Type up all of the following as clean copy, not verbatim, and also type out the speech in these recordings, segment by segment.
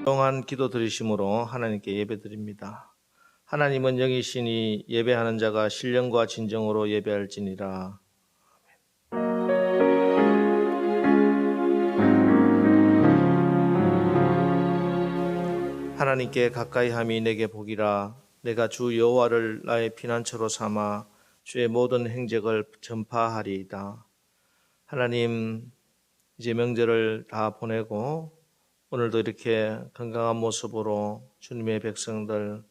동안 기도 드리심으로 하나님께 예배드립니다. 하나님은 영이시니 예배하는 자가 신령과 진정으로 예배할지니라. 하나님께 가까이함이 내게 복이라. 내가 주 여호와를 나의 피난처로 삼아 주의 모든 행적을 전파하리이다. 하나님, 이제 명절을 다 보내고 오늘도 이렇게 건강한 모습으로 주님의 백성들,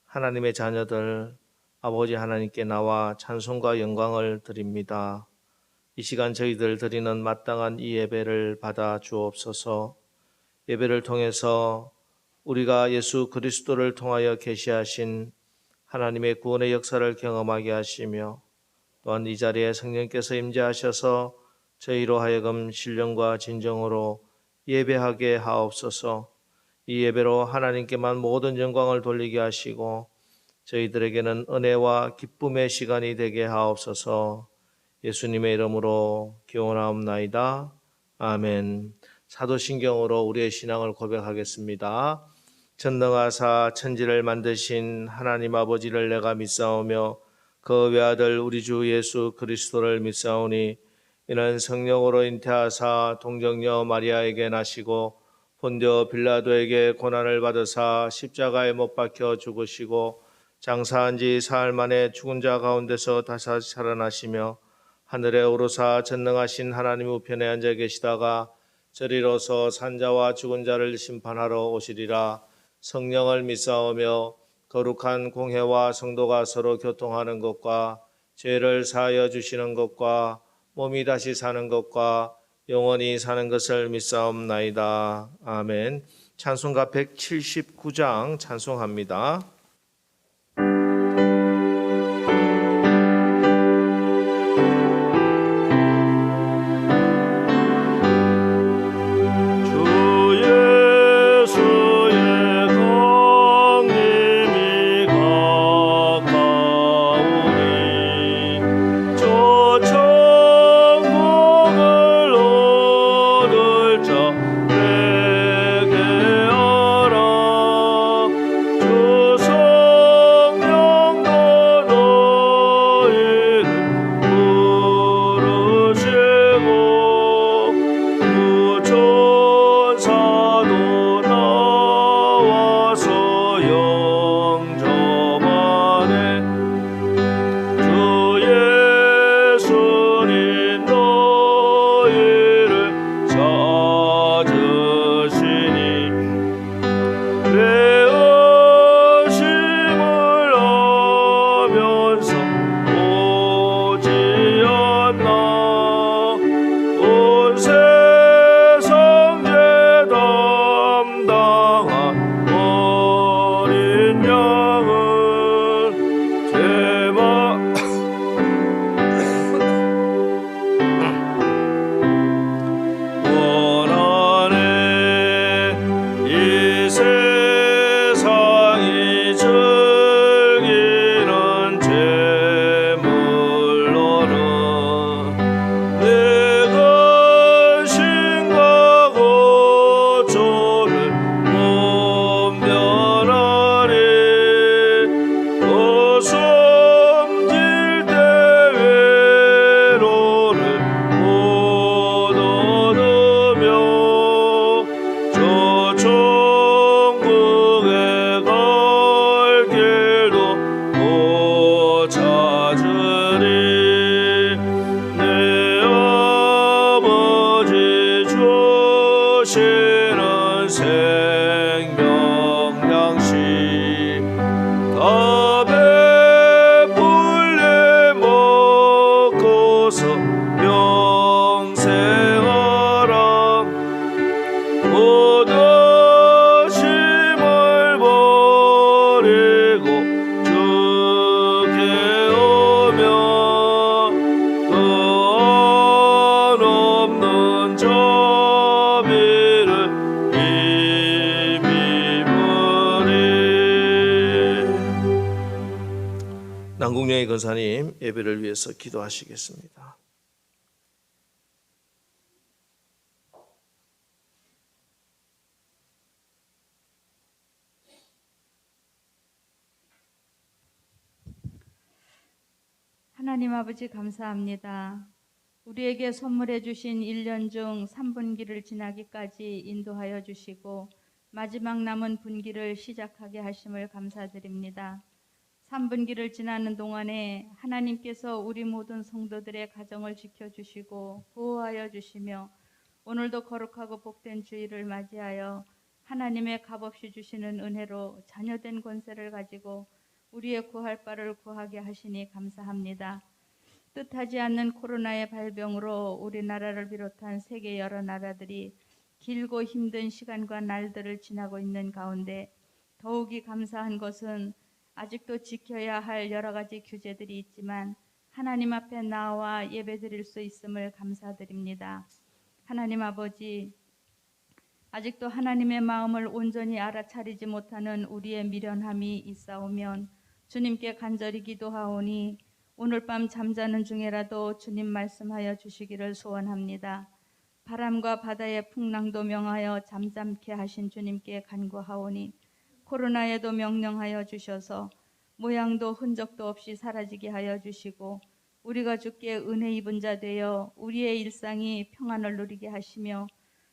하나님의 자녀들, 아버지 하나님께 나와 찬송과 영광을 드립니다. 이 시간 저희들 드리는 마땅한 이 예배를 받아 주옵소서. 예배를 통해서 우리가 예수 그리스도를 통하여 계시하신 하나님의 구원의 역사를 경험하게 하시며, 또한 이 자리에 성령께서 임재하셔서 저희로 하여금 신령과 진정으로 예배하게 하옵소서. 이 예배로 하나님께만 모든 영광을 돌리게 하시고 저희들에게는 은혜와 기쁨의 시간이 되게 하옵소서. 예수님의 이름으로 기원하옵나이다. 아멘. 사도신경으로 우리의 신앙을 고백하겠습니다. 전능하사 천지를 만드신 하나님 아버지를 내가 믿사오며 그 외아들 우리 주 예수 그리스도를 믿사오니 이는 성령으로 잉태하사 동정녀 마리아에게 나시고 본디오 빌라도에게 고난을 받으사 십자가에 못 박혀 죽으시고 장사한 지 사흘 만에 죽은 자 가운데서 다시 살아나시며 하늘에 오르사 전능하신 하나님 우편에 앉아 계시다가 저리로서 산자와 죽은 자를 심판하러 오시리라. 성령을 믿사오며 거룩한 공회와 성도가 서로 교통하는 것과 죄를 사하여 주시는 것과 몸이 다시 사는 것과 영원히 사는 것을 믿사옵나이다. 아멘. 찬송가 179장 찬송합니다. 남궁영희 권사님 예배를 위해서 기도하시겠습니다. 하나님 아버지 감사합니다. 우리에게 선물해 주신 1년 중 3분기를 지나기까지 인도하여 주시고 마지막 남은 분기를 시작하게 하심을 감사드립니다. 3분기를 지나는 동안에 하나님께서 우리 모든 성도들의 가정을 지켜주시고 보호하여 주시며 오늘도 거룩하고 복된 주일을 맞이하여 하나님의 값없이 주시는 은혜로 자녀된 권세를 가지고 우리의 구할 바를 구하게 하시니 감사합니다. 뜻하지 않는 코로나의 발병으로 우리나라를 비롯한 세계 여러 나라들이 길고 힘든 시간과 날들을 지나고 있는 가운데 더욱이 감사한 것은 아직도 지켜야 할 여러 가지 규제들이 있지만 하나님 앞에 나와 예배드릴 수 있음을 감사드립니다. 하나님 아버지, 아직도 하나님의 마음을 온전히 알아차리지 못하는 우리의 미련함이 있사오면 주님께 간절히 기도하오니 오늘 밤 잠자는 중에라도 주님 말씀하여 주시기를 소원합니다. 바람과 바다의 풍랑도 명하여 잠잠케 하신 주님께 간구하오니 코로나에도 명령하여 주셔서 모양도 흔적도 없이 사라지게 하여 주시고 우리가 주께 은혜 입은 자 되어 우리의 일상이 평안을 누리게 하시며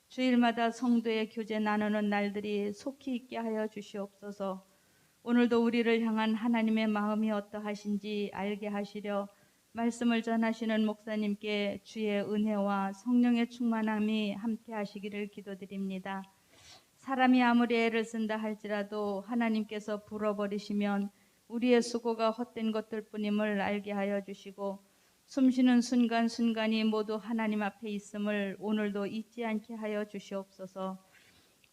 주일마다 성도의 교제 나누는 날들이 속히 있게 하여 주시옵소서. 오늘도 우리를 향한 하나님의 마음이 어떠하신지 알게 하시려 말씀을 전하시는 목사님께 주의 은혜와 성령의 충만함이 함께 하시기를 기도드립니다. 사람이 아무리 애를 쓴다 할지라도 하나님께서 불어버리시면 우리의 수고가 헛된 것들 뿐임을 알게 하여 주시고 숨쉬는 순간순간이 모두 하나님 앞에 있음을 오늘도 잊지 않게 하여 주시옵소서.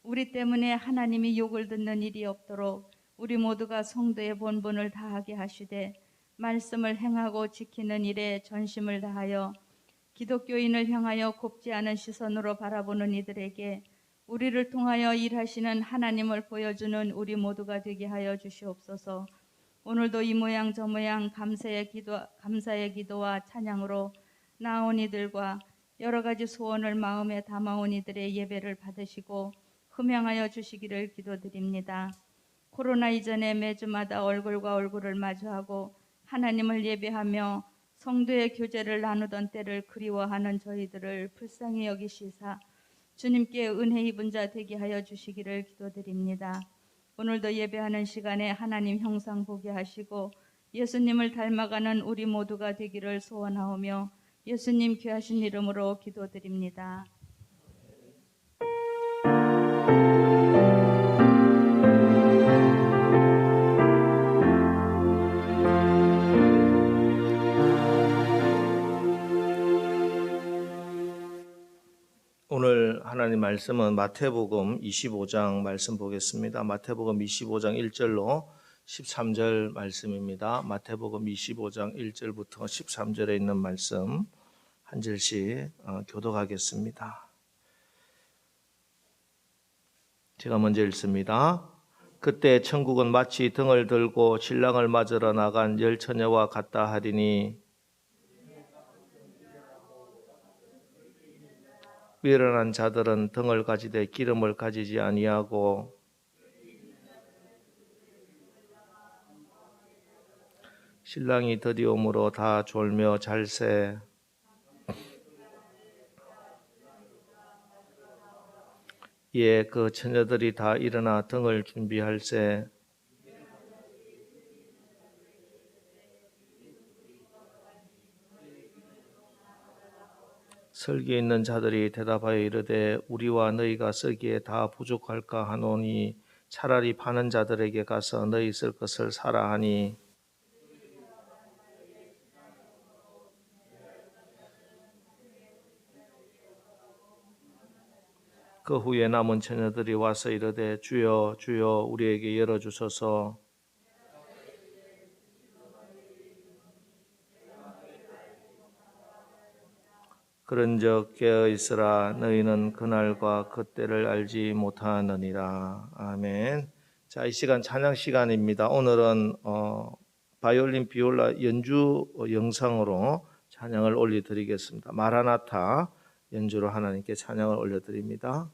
우리 때문에 하나님이 욕을 듣는 일이 없도록 우리 모두가 성도의 본분을 다하게 하시되 말씀을 행하고 지키는 일에 전심을 다하여 기독교인을 향하여 곱지 않은 시선으로 바라보는 이들에게 우리를 통하여 일하시는 하나님을 보여주는 우리 모두가 되게 하여 주시옵소서. 오늘도 이 모양 저 모양 감사의 기도와 찬양으로 나온 이들과 여러 가지 소원을 마음에 담아온 이들의 예배를 받으시고 흠양하여 주시기를 기도드립니다. 코로나 이전에 매주마다 얼굴과 얼굴을 마주하고 하나님을 예배하며 성도의 교제를 나누던 때를 그리워하는 저희들을 불쌍히 여기시사 주님께 은혜 입은 자 되게 하여 주시기를 기도드립니다. 오늘도 예배하는 시간에 하나님 형상 보게 하시고 예수님을 닮아가는 우리 모두가 되기를 소원하오며 예수님 귀하신 이름으로 기도드립니다. 오늘 하나님 말씀은 마태복음 25장 말씀 보겠습니다. 마태복음 25장 1절로 13절 말씀입니다. 마태복음 25장 1절부터 13절에 있는 말씀 한 절씩 교독하겠습니다. 제가 먼저 읽습니다. 그때 천국은 마치 등을 들고 신랑을 맞으러 나간 열 처녀와 같다 하리니 미련한 자들은 등을 가지되 기름을 가지지 아니하고 신랑이 드디움으로 다 졸며 잘세. 이에 그 처녀들이 다 일어나 등을 준비할세. 설기에 있는 자들이 대답하여 이르되 우리와 너희가 쓰기에 다 부족할까 하노니 차라리 파는 자들에게 가서 너희 쓸 것을 사라 하니 그 후에 남은 처녀들이 와서 이르되 주여 주여 우리에게 열어주소서. 그런즉 깨어 있으라 너희는 그날과 그때를 알지 못하느니라. 아멘. 자, 이 시간 찬양 시간입니다. 오늘은 바이올린 비올라 연주 영상으로 찬양을 올려드리겠습니다. 마라나타 연주로 하나님께 찬양을 올려드립니다.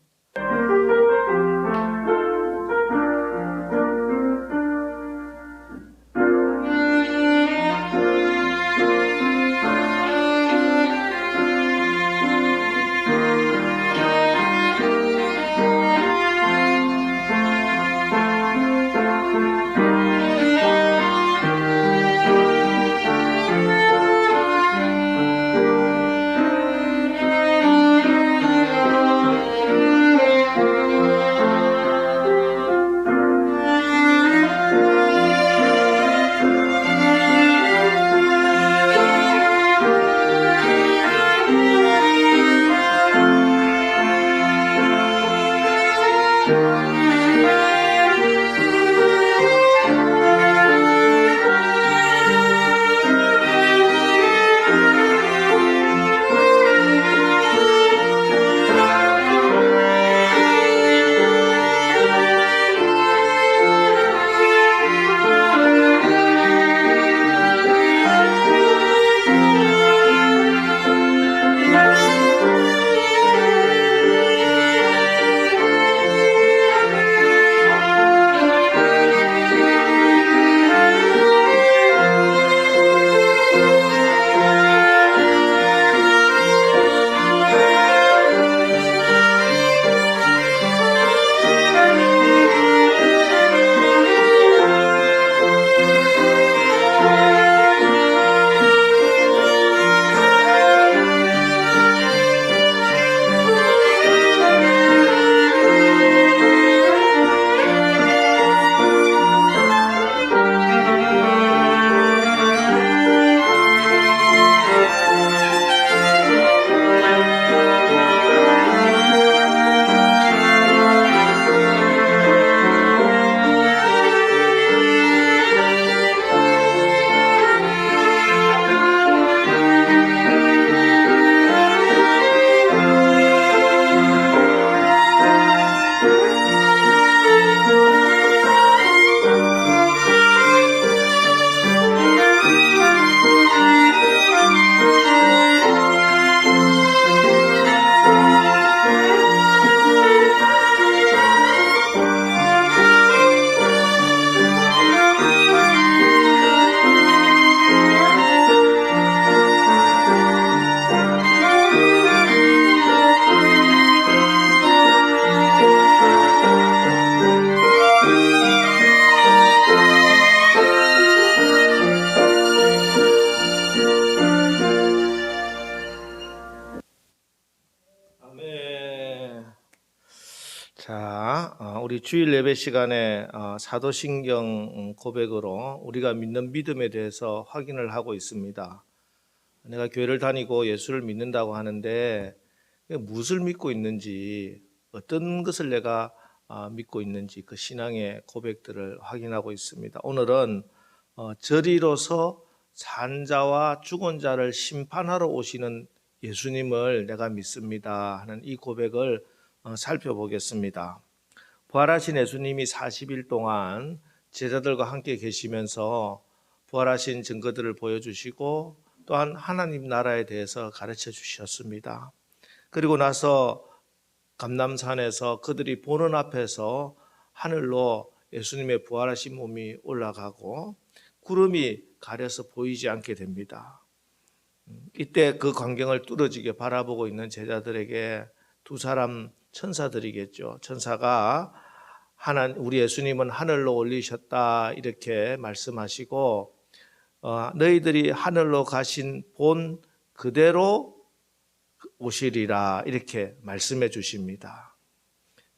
자, 우리 주일 예배 시간에 사도신경 고백으로 우리가 믿는 믿음에 대해서 확인을 하고 있습니다. 내가 교회를 다니고 예수를 믿는다고 하는데 무엇을 믿고 있는지, 어떤 것을 내가 믿고 있는지 그 신앙의 고백들을 확인하고 있습니다. 오늘은 저리로서 산 자와 죽은 자를 심판하러 오시는 예수님을 내가 믿습니다 하는 이 고백을 살펴보겠습니다. 부활하신 예수님이 40일 동안 제자들과 함께 계시면서 부활하신 증거들을 보여주시고 또한 하나님 나라에 대해서 가르쳐 주셨습니다. 그리고 나서 감람산에서 그들이 보는 앞에서 하늘로 예수님의 부활하신 몸이 올라가고 구름이 가려서 보이지 않게 됩니다. 이때 그 광경을 뚫어지게 바라보고 있는 제자들에게 두 사람 천사들이겠죠. 천사가 우리 예수님은 하늘로 올리셨다 이렇게 말씀하시고 너희들이 하늘로 가신 본 그대로 오시리라 이렇게 말씀해 주십니다.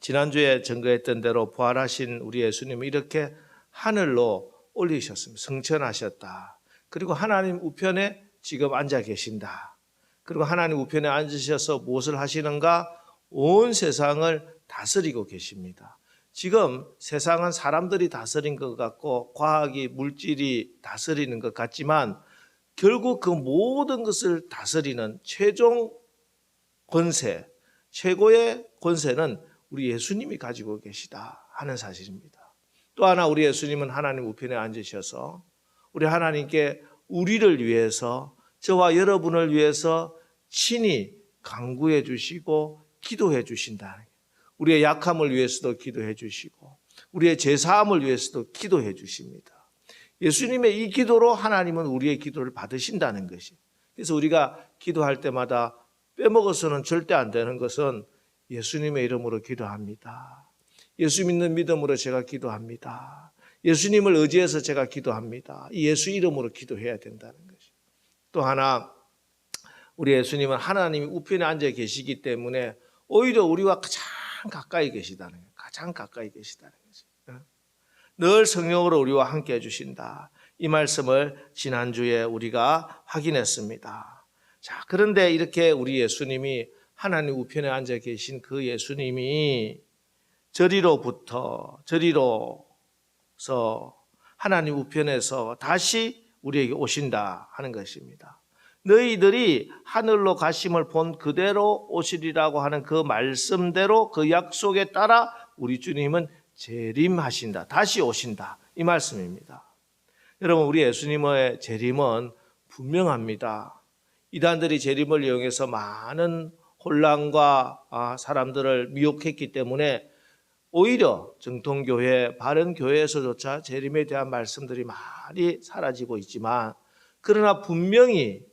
지난주에 증거했던 대로 부활하신 우리 예수님은 이렇게 하늘로 올리셨습니다. 승천하셨다. 그리고 하나님 우편에 지금 앉아 계신다. 그리고 하나님 우편에 앉으셔서 무엇을 하시는가? 온 세상을 다스리고 계십니다. 지금 세상은 사람들이 다스린 것 같고 과학이 물질이 다스리는 것 같지만 결국 그 모든 것을 다스리는 최종 권세, 최고의 권세는 우리 예수님이 가지고 계시다 하는 사실입니다. 또 하나 우리 예수님은 하나님 우편에 앉으셔서 우리 하나님께 우리를 위해서 저와 여러분을 위해서 친히 간구해 주시고 기도해 주신다는 거예요. 우리의 약함을 위해서도 기도해 주시고 우리의 죄사함을 위해서도 기도해 주십니다. 예수님의 이 기도로 하나님은 우리의 기도를 받으신다는 것이. 그래서 우리가 기도할 때마다 빼먹어서는 절대 안 되는 것은 예수님의 이름으로 기도합니다. 예수 믿는 믿음으로 제가 기도합니다. 예수님을 의지해서 제가 기도합니다. 이 예수 이름으로 기도해야 된다는 것이. 또 하나 우리 예수님은 하나님이 우편에 앉아 계시기 때문에 오히려 우리와 가장 가까이 계시다는 거예요. 가장 가까이 계시다는 거죠. 늘 성령으로 우리와 함께 해주신다. 이 말씀을 지난주에 우리가 확인했습니다. 자, 그런데 이렇게 우리 예수님이 하나님 우편에 앉아 계신 그 예수님이 저리로서 하나님 우편에서 다시 우리에게 오신다 하는 것입니다. 너희들이 하늘로 가심을 본 그대로 오시리라고 하는 그 말씀대로 그 약속에 따라 우리 주님은 재림하신다. 다시 오신다. 이 말씀입니다. 여러분, 우리 예수님의 재림은 분명합니다. 이단들이 재림을 이용해서 많은 혼란과 사람들을 미혹했기 때문에 오히려 정통교회, 바른교회에서조차 재림에 대한 말씀들이 많이 사라지고 있지만, 그러나 분명히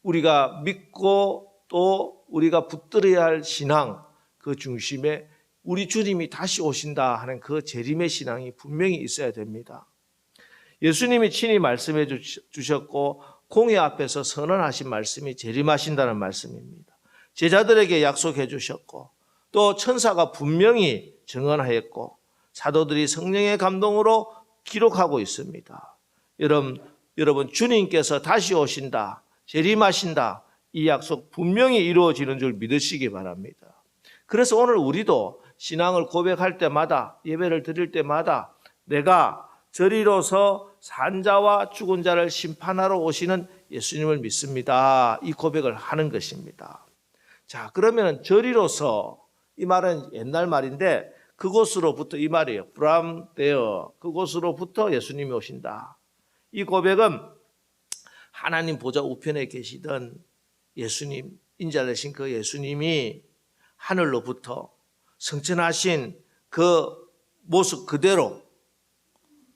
우리가 믿고 또 우리가 붙들어야 할 신앙, 그 중심에 우리 주님이 다시 오신다 하는 그 재림의 신앙이 분명히 있어야 됩니다. 예수님이 친히 말씀해 주셨고 공회 앞에서 선언하신 말씀이 재림하신다는 말씀입니다. 제자들에게 약속해 주셨고 또 천사가 분명히 증언하였고 사도들이 성령의 감동으로 기록하고 있습니다. 여러분 주님께서 다시 오신다, 재림하신다, 이 약속 분명히 이루어지는 줄 믿으시기 바랍니다. 그래서 오늘 우리도 신앙을 고백할 때마다, 예배를 드릴 때마다 내가 저리로서 산 자와 죽은 자를 심판하러 오시는 예수님을 믿습니다, 이 고백을 하는 것입니다. 자, 그러면 저리로서, 이 말은 옛날 말인데 그곳으로부터, 이 말이에요. From there, 그곳으로부터 예수님이 오신다. 이 고백은 하나님 보좌 우편에 계시던 예수님, 인자되신 그 예수님이 하늘로부터 성천하신 그 모습 그대로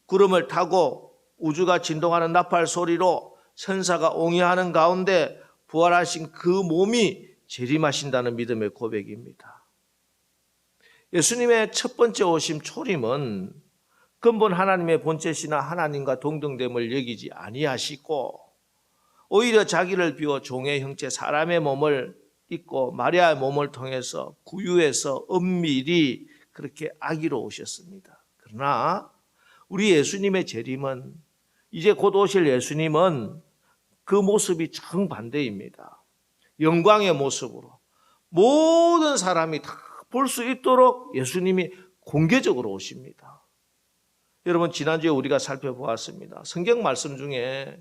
구름을 타고 우주가 진동하는 나팔 소리로 천사가 옹이하는 가운데 부활하신 그 몸이 재림하신다는 믿음의 고백입니다. 예수님의 첫 번째 오심 초림은 근본 하나님의 본체시나 하나님과 동등됨을 여기지 아니하시고 오히려 자기를 비워 종의 형체 사람의 몸을 입고 마리아의 몸을 통해서 구유해서 은밀히 그렇게 아기로 오셨습니다. 그러나 우리 예수님의 재림은, 이제 곧 오실 예수님은 그 모습이 정반대입니다. 영광의 모습으로 모든 사람이 다 볼 수 있도록 예수님이 공개적으로 오십니다. 여러분, 지난주에 우리가 살펴보았습니다. 성경 말씀 중에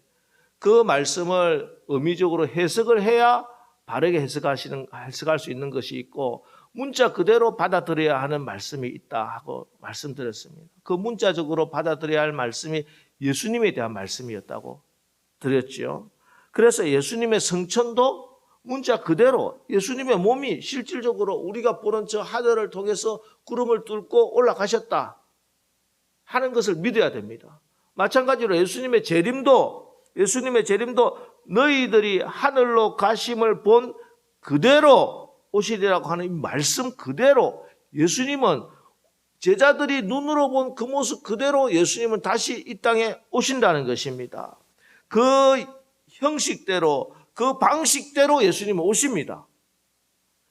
그 말씀을 의미적으로 해석을 해야 바르게 해석할 수 있는 것이 있고 문자 그대로 받아들여야 하는 말씀이 있다 하고 말씀드렸습니다. 그 문자적으로 받아들여야 할 말씀이 예수님에 대한 말씀이었다고 드렸지요. 그래서 예수님의 성천도 문자 그대로 예수님의 몸이 실질적으로 우리가 보는 저 하늘을 통해서 구름을 뚫고 올라가셨다 하는 것을 믿어야 됩니다. 마찬가지로 예수님의 재림도 너희들이 하늘로 가심을 본 그대로 오시리라고 하는 이 말씀 그대로 예수님은 제자들이 눈으로 본 그 모습 그대로 예수님은 다시 이 땅에 오신다는 것입니다. 그 형식대로, 그 방식대로 예수님은 오십니다.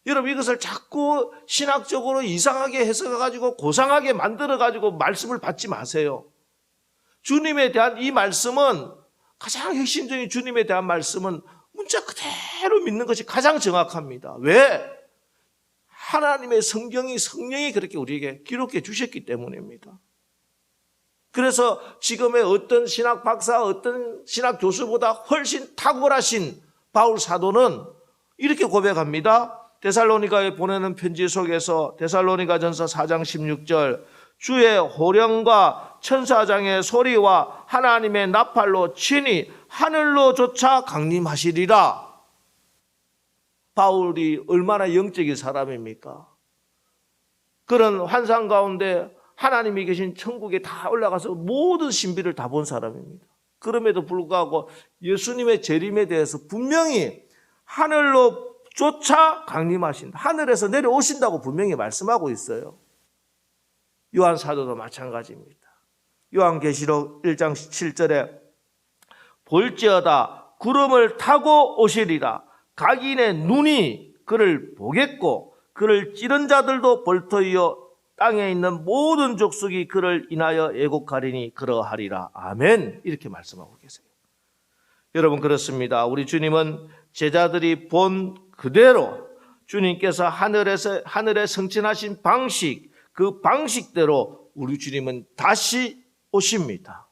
여러분, 이것을 자꾸 신학적으로 이상하게 해석해가지고 고상하게 만들어가지고 말씀을 받지 마세요. 주님에 대한 이 말씀은, 가장 핵심적인 주님에 대한 말씀은 문자 그대로 믿는 것이 가장 정확합니다. 왜? 하나님의 성령이 그렇게 우리에게 기록해 주셨기 때문입니다. 그래서 지금의 어떤 신학 박사, 어떤 신학 교수보다 훨씬 탁월하신 바울 사도는 이렇게 고백합니다. 데살로니가에 보내는 편지 속에서 데살로니가전서 4장 16절, 주의 호령과 천사장의 소리와 하나님의 나팔로 친히 하늘로조차 강림하시리라. 바울이 얼마나 영적인 사람입니까? 그런 환상 가운데 하나님이 계신 천국에 다 올라가서 모든 신비를 다 본 사람입니다. 그럼에도 불구하고 예수님의 재림에 대해서 분명히 하늘로조차 강림하신다, 하늘에서 내려오신다고 분명히 말씀하고 있어요. 요한 사도도 마찬가지입니다. 요한계시록 1장 7절에 볼지어다 구름을 타고 오시리라. 각인의 눈이 그를 보겠고 그를 찌른 자들도 볼터이요 땅에 있는 모든 족속이 그를 인하여 애곡하리니 그러하리라. 아멘. 이렇게 말씀하고 계세요. 여러분, 그렇습니다. 우리 주님은 제자들이 본 그대로 주님께서 하늘에 성천하신 방식 그 방식대로 우리 주님은 다시 오십니다.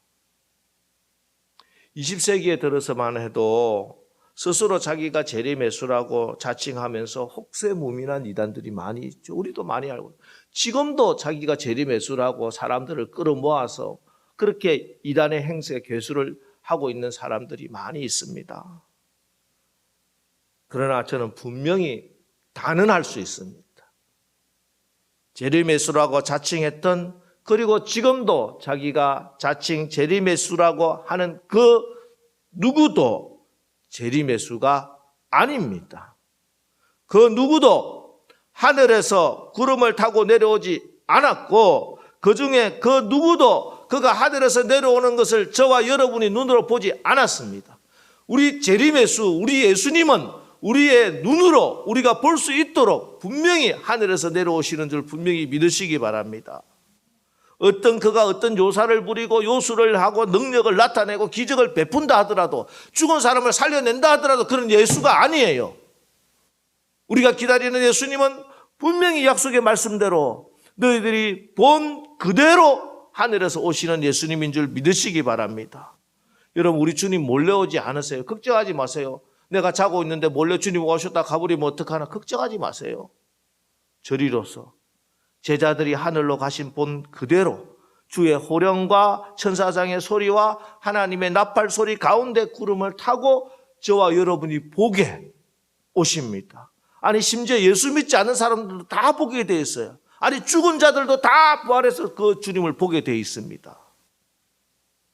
20세기에 들어서만 해도 스스로 자기가 재림예수라고 자칭하면서 혹세무민한 이단들이 많이 있죠. 우리도 많이 알고 있어요. 지금도 자기가 재림예수라고 사람들을 끌어모아서 그렇게 이단의 행세 괴수를 하고 있는 사람들이 많이 있습니다. 그러나 저는 분명히 단언할 수 있습니다. 재림예수라고 자칭했던, 그리고 지금도 자기가 자칭 재림예수라고 하는 그 누구도 재림예수가 아닙니다. 그 누구도 하늘에서 구름을 타고 내려오지 않았고, 그 중에 그 누구도 그가 하늘에서 내려오는 것을 저와 여러분이 눈으로 보지 않았습니다. 우리 재림예수, 우리 예수님은 우리의 눈으로 우리가 볼 수 있도록 분명히 하늘에서 내려오시는 줄 분명히 믿으시기 바랍니다. 그가 어떤 요사를 부리고 요술을 하고 능력을 나타내고 기적을 베푼다 하더라도, 죽은 사람을 살려낸다 하더라도 그런 예수가 아니에요. 우리가 기다리는 예수님은 분명히 약속의 말씀대로 너희들이 본 그대로 하늘에서 오시는 예수님인 줄 믿으시기 바랍니다. 여러분, 우리 주님 몰래 오지 않으세요. 걱정하지 마세요. 내가 자고 있는데 몰래 주님 오셨다 가버리면 어떡하나, 걱정하지 마세요. 저리로서 제자들이 하늘로 가신 본 그대로 주의 호령과 천사장의 소리와 하나님의 나팔 소리 가운데 구름을 타고 저와 여러분이 보게 오십니다. 아니, 심지어 예수 믿지 않는 사람들도 다 보게 돼 있어요. 아니, 죽은 자들도 다 부활해서 그 주님을 보게 돼 있습니다.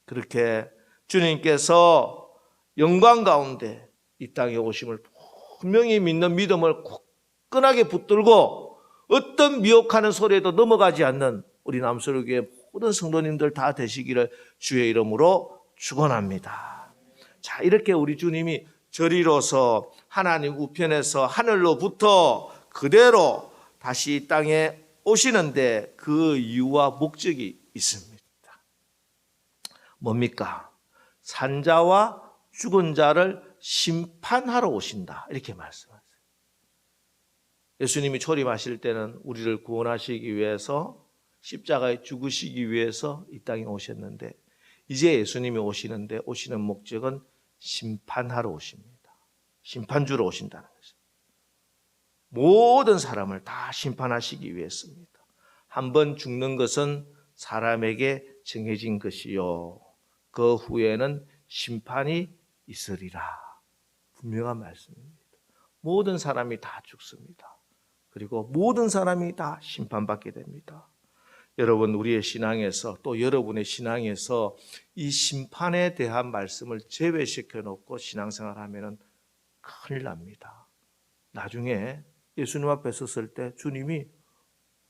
그렇게 주님께서 영광 가운데 이 땅에 오심을 분명히 믿는 믿음을 굳건하게 붙들고 어떤 미혹하는 소리에도 넘어가지 않는 우리 남서울교회 모든 성도님들 다 되시기를 주의 이름으로 축원합니다. 자, 이렇게 우리 주님이 저리로서 하나님 우편에서 하늘로부터 그대로 다시 이 땅에 오시는데 그 이유와 목적이 있습니다. 뭡니까? 산자와 죽은 자를 심판하러 오신다, 이렇게 말씀하세요. 예수님이 초림하실 때는 우리를 구원하시기 위해서 십자가에 죽으시기 위해서 이 땅에 오셨는데, 이제 예수님이 오시는데 오시는 목적은 심판하러 오십니다. 심판주로 오신다는 것입니다. 모든 사람을 다 심판하시기 위해서입니다. 한 번 죽는 것은 사람에게 정해진 것이요, 그 후에는 심판이 있으리라. 분명한 말씀입니다. 모든 사람이 다 죽습니다. 그리고 모든 사람이 다 심판받게 됩니다. 여러분, 우리의 신앙에서, 또 여러분의 신앙에서 이 심판에 대한 말씀을 제외시켜 놓고 신앙생활하면 큰일 납니다. 나중에 예수님 앞에 섰을 때 주님이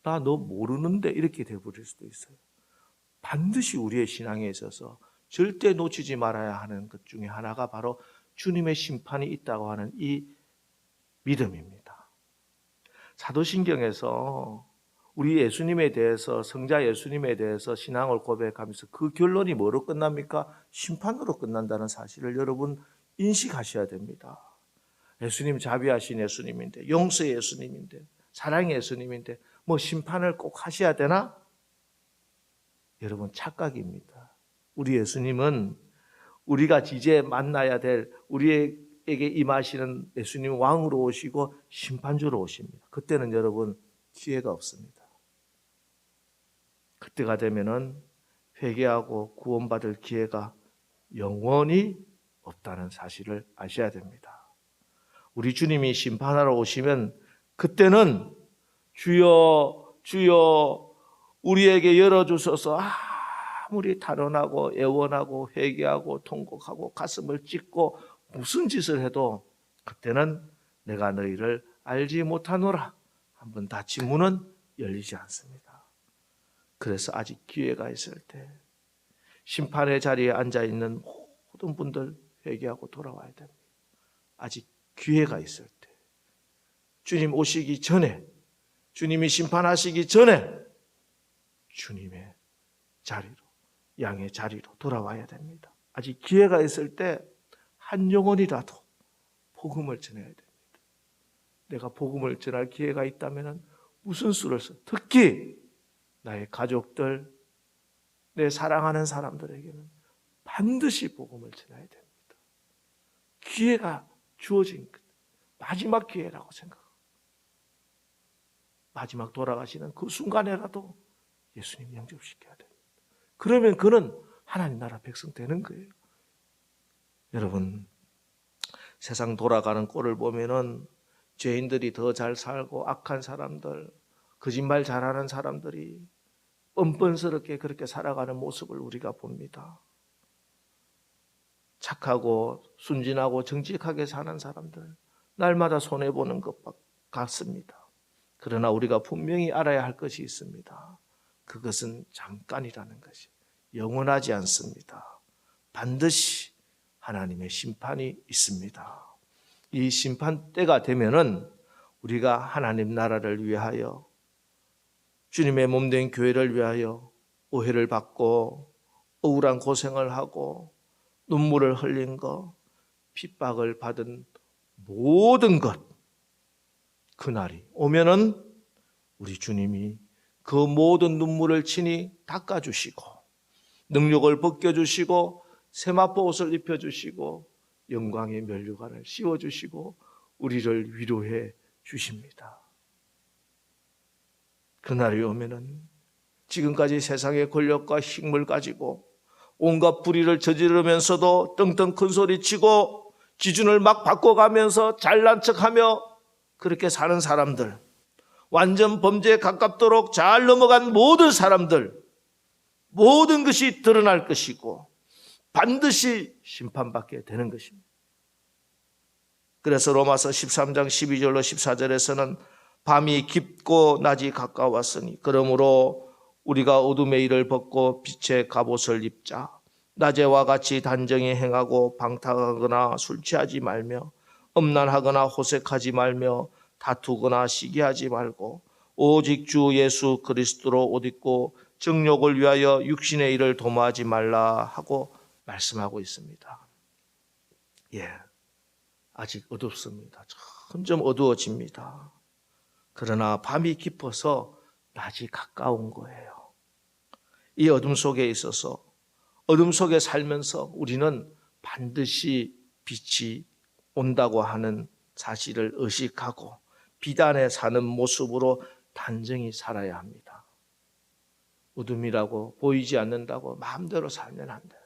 나 너 모르는데 이렇게 돼버릴 수도 있어요. 반드시 우리의 신앙에 있어서 절대 놓치지 말아야 하는 것 중에 하나가 바로 주님의 심판이 있다고 하는 이 믿음입니다. 사도신경에서 우리 예수님에 대해서, 성자 예수님에 대해서 신앙을 고백하면서 그 결론이 뭐로 끝납니까? 심판으로 끝난다는 사실을 여러분 인식하셔야 됩니다. 예수님 자비하신 예수님인데, 용서의 예수님인데, 사랑의 예수님인데 뭐 심판을 꼭 하셔야 되나? 여러분, 착각입니다. 우리 예수님은 우리가 이제 만나야 될, 우리에게 임하시는 예수님 왕으로 오시고 심판주로 오십니다. 그때는 여러분 기회가 없습니다. 그때가 되면은 회개하고 구원받을 기회가 영원히 없다는 사실을 아셔야 됩니다. 우리 주님이 심판하러 오시면 그때는 주여 주여 우리에게 열어주셔서 아무리 탄원하고 애원하고 회개하고 통곡하고 가슴을 찢고 무슨 짓을 해도 그때는 내가 너희를 알지 못하노라, 한번 닫힌 문은 열리지 않습니다. 그래서 아직 기회가 있을 때 심판의 자리에 앉아있는 모든 분들 회개하고 돌아와야 됩니다. 아직 기회가 있을 때, 주님 오시기 전에, 주님이 심판하시기 전에 주님의 자리로, 양의 자리로 돌아와야 됩니다. 아직 기회가 있을 때 한 영혼이라도 복음을 전해야 됩니다. 내가 복음을 전할 기회가 있다면 무슨 수를 써? 특히 나의 가족들, 내 사랑하는 사람들에게는 반드시 복음을 전해야 됩니다. 기회가 주어진 마지막 기회라고 생각합니다. 마지막 돌아가시는 그 순간에라도 예수님 영접시켜야 됩니다. 그러면 그는 하나님 나라 백성 되는 거예요. 여러분, 세상 돌아가는 꼴을 보면은 죄인들이 더 잘 살고 악한 사람들, 거짓말 잘하는 사람들이 뻔뻔스럽게 그렇게 살아가는 모습을 우리가 봅니다. 착하고 순진하고 정직하게 사는 사람들 날마다 손해보는 것 같습니다. 그러나 우리가 분명히 알아야 할 것이 있습니다. 그것은 잠깐이라는 것이 영원하지 않습니다. 반드시 하나님의 심판이 있습니다. 이 심판 때가 되면은 우리가 하나님 나라를 위하여 주님의 몸된 교회를 위하여 오해를 받고 억울한 고생을 하고 눈물을 흘린 것, 핍박을 받은 모든 것, 그날이 오면은 우리 주님이 그 모든 눈물을 친히 닦아주시고 능력을 벗겨주시고 세마포 옷을 입혀주시고 영광의 면류관을 씌워주시고 우리를 위로해 주십니다. 그날이 오면은 지금까지 세상의 권력과 힘을 가지고 온갖 불의를 저지르면서도 떵떵 큰소리치고 기준을 막 바꿔가면서 잘난 척하며 그렇게 사는 사람들, 완전 범죄에 가깝도록 잘 넘어간 모든 사람들, 모든 것이 드러날 것이고 반드시 심판받게 되는 것입니다. 그래서 로마서 13장 12절로 14절에서는 밤이 깊고 낮이 가까웠으니 그러므로 우리가 어둠의 일을 벗고 빛의 갑옷을 입자. 낮에와 같이 단정히 행하고 방탕하거나 술 취하지 말며 음란하거나 호색하지 말며 다투거나 시기하지 말고 오직 주 예수 그리스도로 옷 입고 정욕을 위하여 육신의 일을 도모하지 말라 하고 말씀하고 있습니다. 아직 어둡습니다. 점점 어두워집니다. 그러나 밤이 깊어서 낮이 가까운 거예요. 이 어둠 속에 있어서 어둠 속에 살면서 우리는 반드시 빛이 온다고 하는 사실을 의식하고 빛 안에 사는 모습으로 단정히 살아야 합니다. 어둠이라고 보이지 않는다고 마음대로 살면 안 돼요.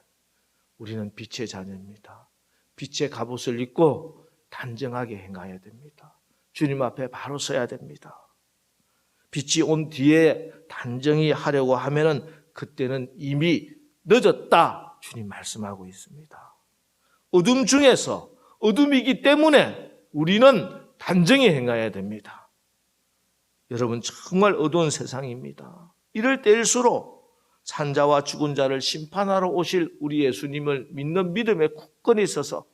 우리는 빛의 자녀입니다. 빛의 갑옷을 입고 단정하게 행해야 됩니다. 주님 앞에 바로 서야 됩니다. 빛이 온 뒤에 단정히 하려고 하면은 그때는 이미 늦었다. 주님 말씀하고 있습니다. 어둠 중에서 어둠이기 때문에 우리는 단정히 행해야 됩니다. 여러분 정말 어두운 세상입니다. 이럴 때일수록 산자와 죽은 자를 심판하러 오실 우리 예수님을 믿는 믿음에 굳건히 있어서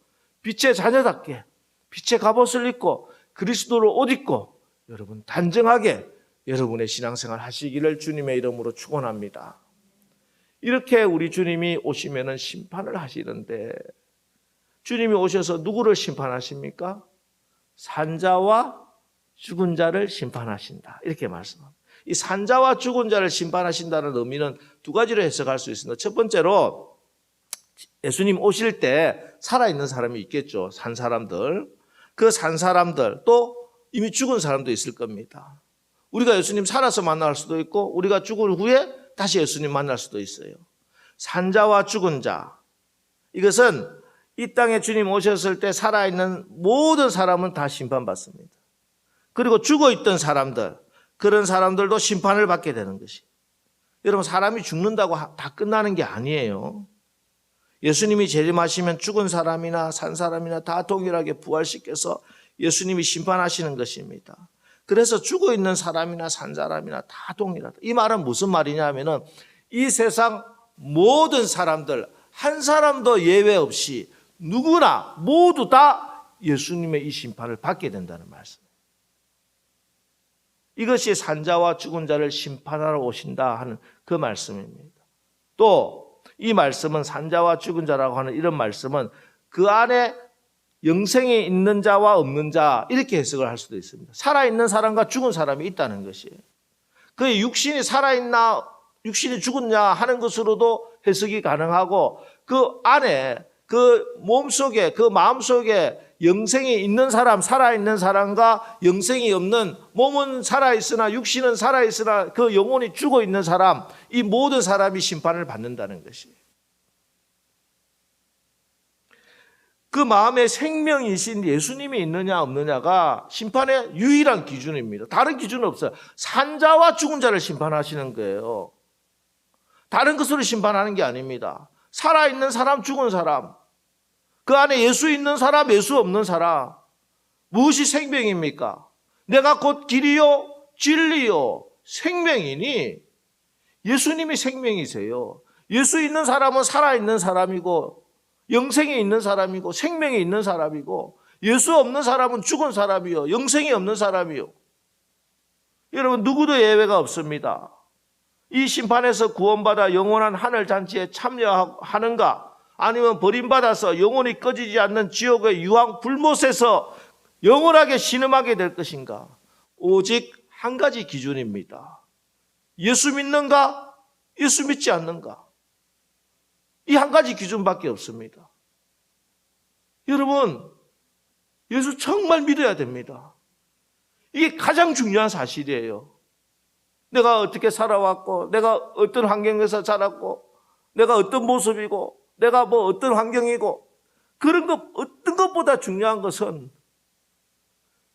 빛의 자녀답게 빛의 갑옷을 입고 그리스도를 옷 입고 여러분 단정하게 여러분의 신앙생활 하시기를 주님의 이름으로 축원합니다. 이렇게 우리 주님이 오시면은 심판을 하시는데 주님이 오셔서 누구를 심판하십니까? 산자와 죽은 자를 심판하신다. 이렇게 말씀합니다. 이 산자와 죽은 자를 심판하신다는 의미는 두 가지로 해석할 수 있습니다. 첫 번째로 예수님 오실 때 살아있는 사람이 있겠죠. 산 사람들. 그 산 사람들 또 이미 죽은 사람도 있을 겁니다. 우리가 예수님 살아서 만날 수도 있고 우리가 죽은 후에 다시 예수님 만날 수도 있어요. 산자와 죽은 자. 이것은 이 땅에 주님 오셨을 때 살아있는 모든 사람은 다 심판받습니다. 그리고 죽어있던 사람들, 그런 사람들도 심판을 받게 되는 것이. 여러분 사람이 죽는다고 다 끝나는 게 아니에요. 예수님이 재림하시면 죽은 사람이나 산 사람이나 다 동일하게 부활시켜서 예수님이 심판하시는 것입니다. 그래서 죽어있는 사람이나 산 사람이나 다 동일하다. 이 말은 무슨 말이냐 하면은 이 세상 모든 사람들 한 사람도 예외 없이 누구나 모두 다 예수님의 이 심판을 받게 된다는 말씀이에요. 이것이 산자와 죽은 자를 심판하러 오신다 하는 그 말씀입니다. 또 이 말씀은 산자와 죽은 자라고 하는 이런 말씀은 그 안에 영생이 있는 자와 없는 자 이렇게 해석을 할 수도 있습니다. 살아있는 사람과 죽은 사람이 있다는 것이에요. 그 육신이 살아있나 육신이 죽었냐 하는 것으로도 해석이 가능하고 그 안에 그 몸속에 그 마음속에 영생이 있는 사람, 살아있는 사람과 영생이 없는 몸은 살아있으나 육신은 살아있으나 그 영혼이 죽어있는 사람, 이 모든 사람이 심판을 받는다는 것이에요. 그 마음에 생명이신 예수님이 있느냐 없느냐가 심판의 유일한 기준입니다. 다른 기준은 없어요. 산자와 죽은 자를 심판하시는 거예요. 다른 것으로 심판하는 게 아닙니다. 살아있는 사람, 죽은 사람, 그 안에 예수 있는 사람, 예수 없는 사람, 무엇이 생명입니까? 내가 곧 길이요 진리요 생명이니 예수님이 생명이세요. 예수 있는 사람은 살아있는 사람이고 영생이 있는 사람이고 생명이 있는 사람이고 예수 없는 사람은 죽은 사람이요 영생이 없는 사람이요. 여러분 누구도 예외가 없습니다. 이 심판에서 구원받아 영원한 하늘 잔치에 참여하는가 아니면 버림받아서 영원히 꺼지지 않는 지옥의 유황 불못에서 영원하게 신음하게 될 것인가? 오직 한 가지 기준입니다. 예수 믿는가? 예수 믿지 않는가? 이 한 가지 기준밖에 없습니다. 여러분, 예수 정말 믿어야 됩니다. 이게 가장 중요한 사실이에요. 내가 어떻게 살아왔고, 내가 어떤 환경에서 자랐고, 내가 어떤 모습이고, 내가 뭐 어떤 환경이고, 그런 것, 어떤 것보다 중요한 것은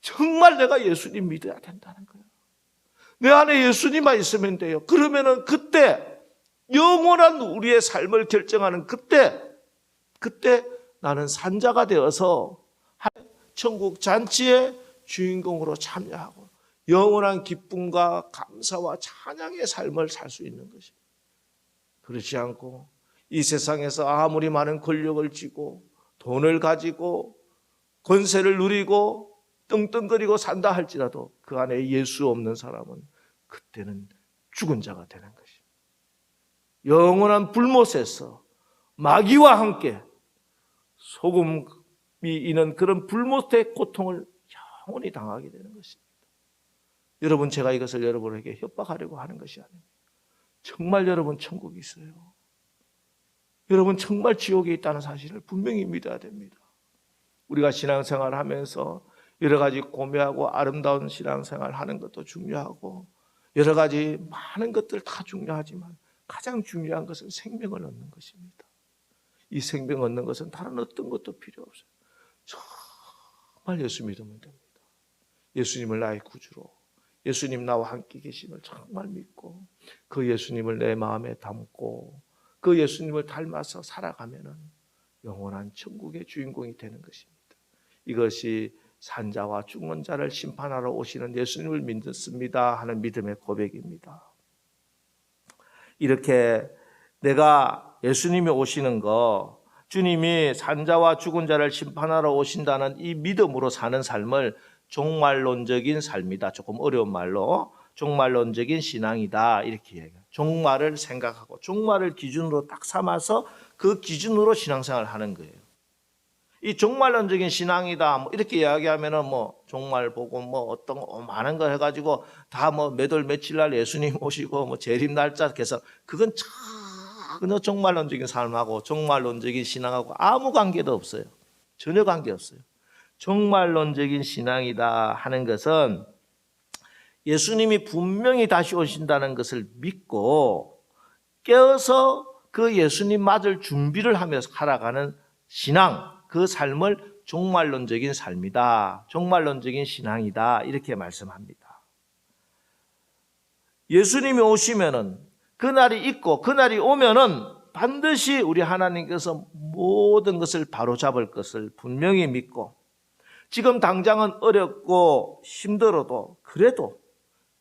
정말 내가 예수님 믿어야 된다는 거예요. 내 안에 예수님만 있으면 돼요. 그러면은 그때 영원한 우리의 삶을 결정하는 그때 나는 산자가 되어서 천국 잔치의 주인공으로 참여하고 영원한 기쁨과 감사와 찬양의 삶을 살 수 있는 것입니다. 그렇지 않고 이 세상에서 아무리 많은 권력을 쥐고 돈을 가지고 권세를 누리고 떵떵거리고 산다 할지라도 그 안에 예수 없는 사람은 그때는 죽은 자가 되는 것입니다. 영원한 불못에서 마귀와 함께 소금이 이는 그런 불못의 고통을 영원히 당하게 되는 것입니다. 여러분, 제가 이것을 여러분에게 협박하려고 하는 것이 아닙니다. 정말 여러분 천국이 있어요. 여러분 정말 지옥에 있다는 사실을 분명히 믿어야 됩니다. 우리가 신앙생활을 하면서 여러 가지 고매하고 아름다운 신앙생활을 하는 것도 중요하고 여러 가지 많은 것들 다 중요하지만 가장 중요한 것은 생명을 얻는 것입니다. 이 생명 얻는 것은 다른 어떤 것도 필요 없어요. 정말 예수 믿으면 됩니다. 예수님을 나의 구주로, 예수님 나와 함께 계심을 정말 믿고 그 예수님을 내 마음에 담고 그 예수님을 닮아서 살아가면은 영원한 천국의 주인공이 되는 것입니다. 이것이 산자와 죽은 자를 심판하러 오시는 예수님을 믿습니다 하는 믿음의 고백입니다. 이렇게 내가 예수님이 오시는 거, 주님이 산자와 죽은 자를 심판하러 오신다는 이 믿음으로 사는 삶을 종말론적인 삶이다. 조금 어려운 말로 종말론적인 신앙이다 이렇게 얘기해요. 종말을 생각하고 종말을 기준으로 딱 삼아서 그 기준으로 신앙생활을 하는 거예요. 이 종말론적인 신앙이다 뭐 이렇게 이야기하면은 뭐 종말 보고 뭐 어떤 많은 거 해가지고 다 뭐 몇 월 며칠 날 예수님 오시고 뭐 재림 날짜 개서 그건 전혀 종말론적인 삶하고 종말론적인 신앙하고 아무 관계도 없어요. 전혀 관계 없어요. 종말론적인 신앙이다 하는 것은 예수님이 분명히 다시 오신다는 것을 믿고 깨어서 그 예수님 맞을 준비를 하면서 살아가는 신앙, 그 삶을 종말론적인 삶이다, 종말론적인 신앙이다 이렇게 말씀합니다. 예수님이 오시면은 그날이 있고 그날이 오면은 반드시 우리 하나님께서 모든 것을 바로잡을 것을 분명히 믿고 지금 당장은 어렵고 힘들어도 그래도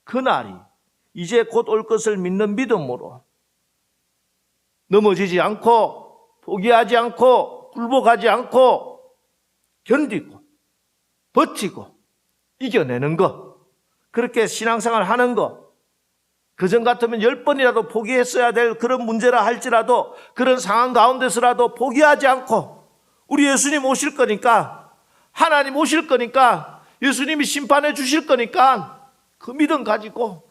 그날이 이제 곧 올 것을 믿는 믿음으로 넘어지지 않고 포기하지 않고 굴복하지 않고 견디고 버티고 이겨내는 것, 그렇게 신앙생활 하는 것, 그전 같으면 10번이라도 포기했어야 될 그런 문제라 할지라도 그런 상황 가운데서라도 포기하지 않고 우리 예수님 오실 거니까, 하나님 오실 거니까, 예수님이 심판해 주실 거니까 그 믿음 가지고